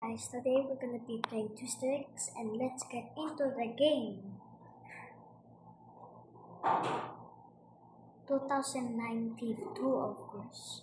Guys, today we're gonna be playing TwisterX and let's get into the game. 2019 2 of course.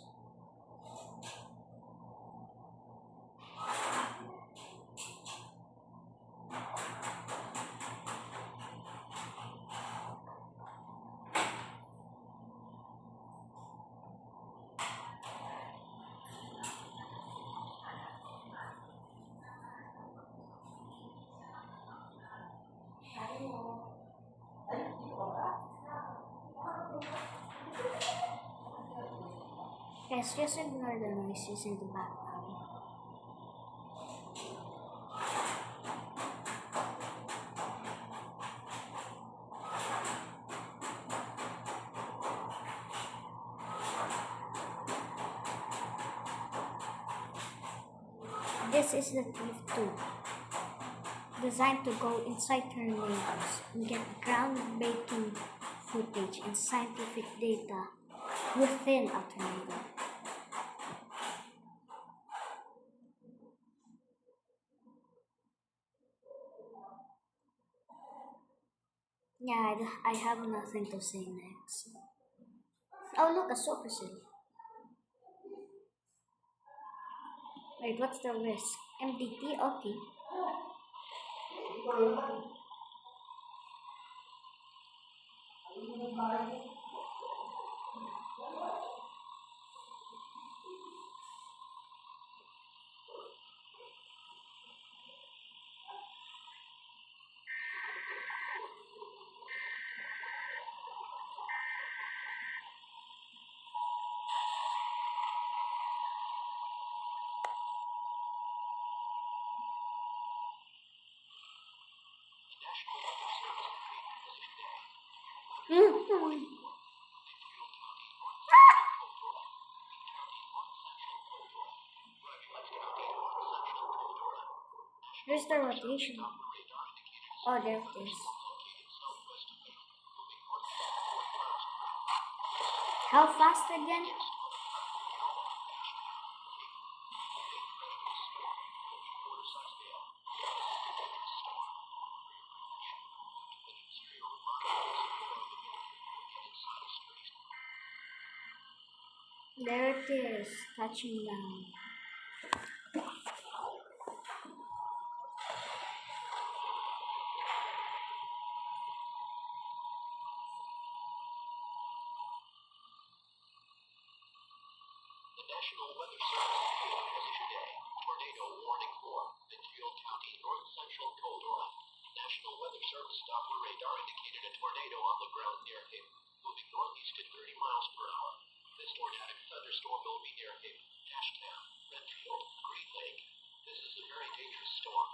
Guys, just ignore the noises in the background. This is the Thief 2, designed to go inside tornadoes and get groundbreaking footage and scientific data within a tornado. Yeah, I have nothing to say next. Oh look, a super cell. Wait, what's the risk? MDT? Okay. Here's the rotation. Oh, there it is. How fast again? There it is, touching down. The National Weather Service has today tornado warning for Midfield County, north central Caldera. National Weather Service Doppler radar indicated a tornado on the ground near Haven, moving northeast at 30 miles per hour. This tornadic thunderstorm will be near Haven, Ashtown, Redfield, Green Lake. This is a very dangerous storm.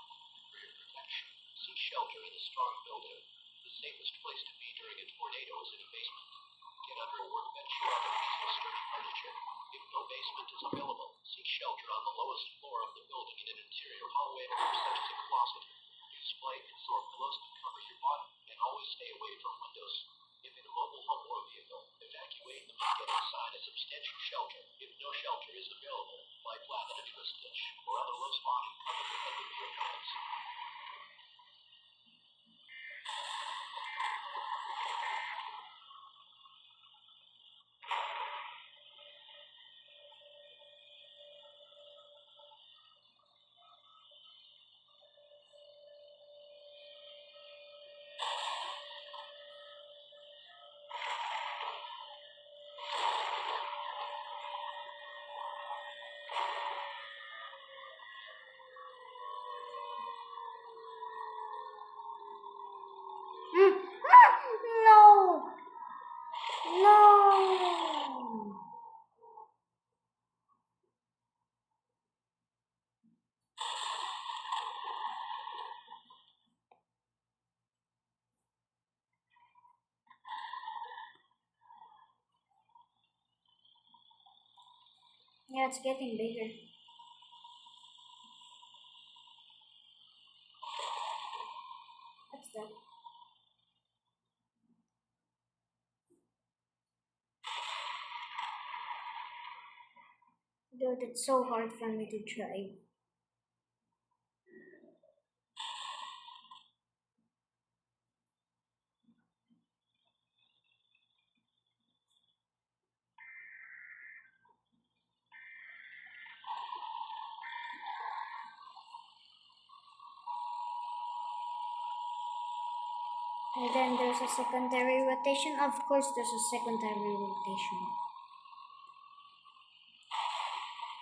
For your protection, seek shelter in a strong building. The safest place to be during a tornado is in a basement. Get under a workbench or other piece of sturdy furniture. If no basement is available, seek shelter on the lowest floor of the building in an interior hallway such as a closet. Use blankets or pillows to cover your body, and always stay away from windows. If in a mobile home or vehicle, evacuate and get inside a substantial shelter. If no shelter is available, lie flat in a twist ditch or other low spot and cover your head with your hands. No! No! Yeah, it's getting bigger. What's that? Dude, it's so hard for me to drive. And then there's a secondary rotation. Of course, there's a secondary rotation.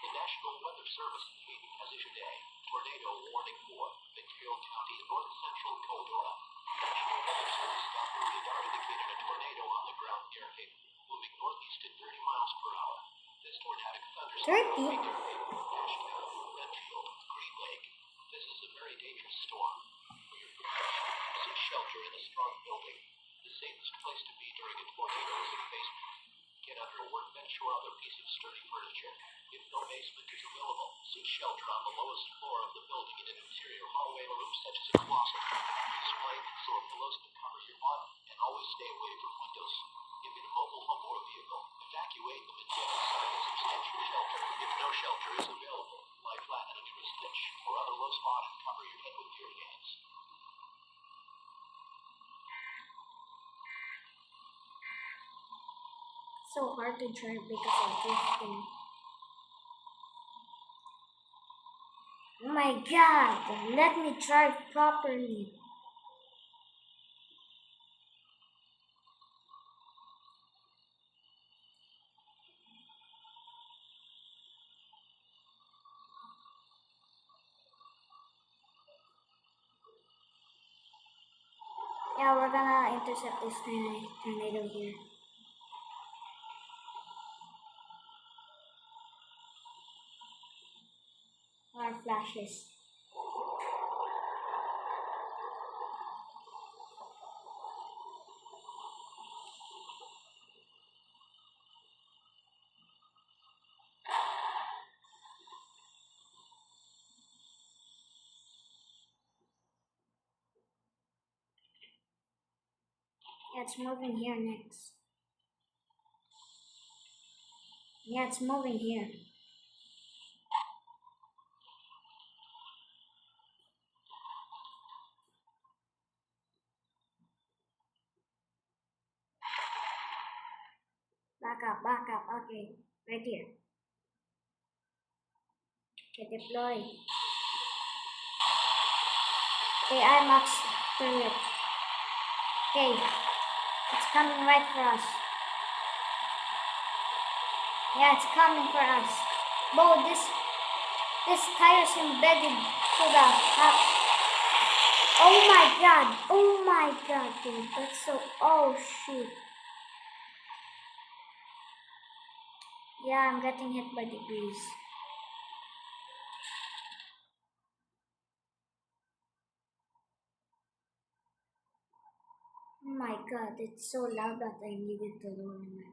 The National Weather Service has issued a tornado warning for Ventura County, north central Eldora. National Weather Service doppler radar indicated a tornado on the ground near Hayden, moving northeast at 30 miles per hour. This tornadic thunderstorm 30? will be near Hayden, Ashtown, Renfield, Green Lake. This is a very dangerous storm. For your protection, seek shelter in a strong building. The safest place to be during a tornado is in the basement. Get under a workbench or other piece of sturdy furniture. If no basement is available, seek shelter on the lowest floor of the building in an interior hallway or room such as a closet. Use blankets or pillows to cover your body, and always stay away from windows. If in a mobile home or vehicle, evacuate them and get inside a substantial shelter. If no shelter is available, lie flat under a stitch or other low spot and cover your head with your hands. So hard to drive because of drifting. Oh my god, let me drive properly. Yeah, we're gonna intercept this tornado here. Our flashes. Yeah, it's moving here next. Yeah, it's moving here. Back up. Okay, right here. Okay, deploy. Okay, I maxed through it. Okay, it's coming right for us. Yeah, it's coming for us. Whoa, this tire's embedded to the house. Oh my god, dude, that's so, oh shoot. Yeah, I'm getting hit by degrees. Oh my god, it's so loud that I needed to lower my phone.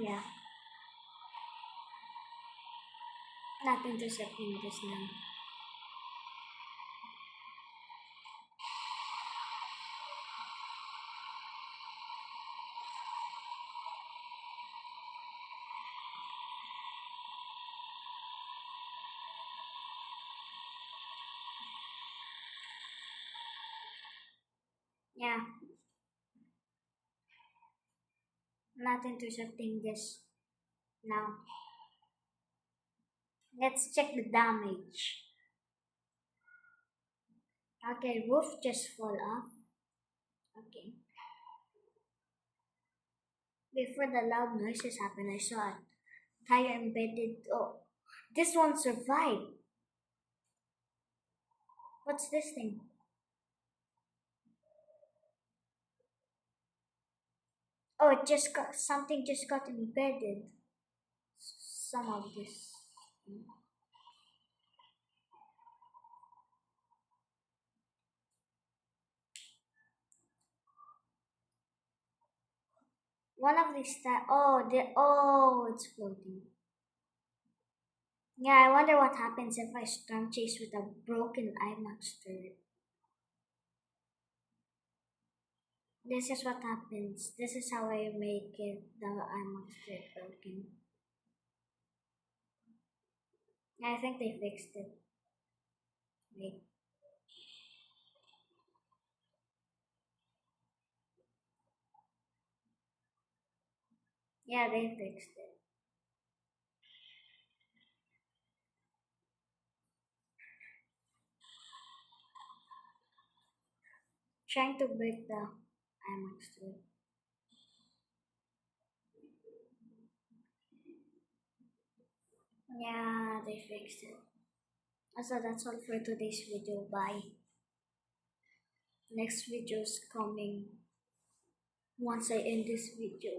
Yeah, not intercepting this now. Yeah, not intercepting this now. Let's check the damage. Okay, roof just fall off. Okay. Before the loud noises happened, I saw a tire embedded. Oh, this one survived. What's this thing? Oh, it just got something just got embedded. Some of this. One of these it's floating. Yeah, I wonder what happens if I storm chase with a broken IMAX turret. This is what happens. This is how I make it the IMAX turret broken. Yeah, I think they fixed it. Wait. Yeah, they fixed it. Trying to break the IMAX to Yeah, they fixed it. So that's all for today's video. Bye. Next video is coming once I end this video.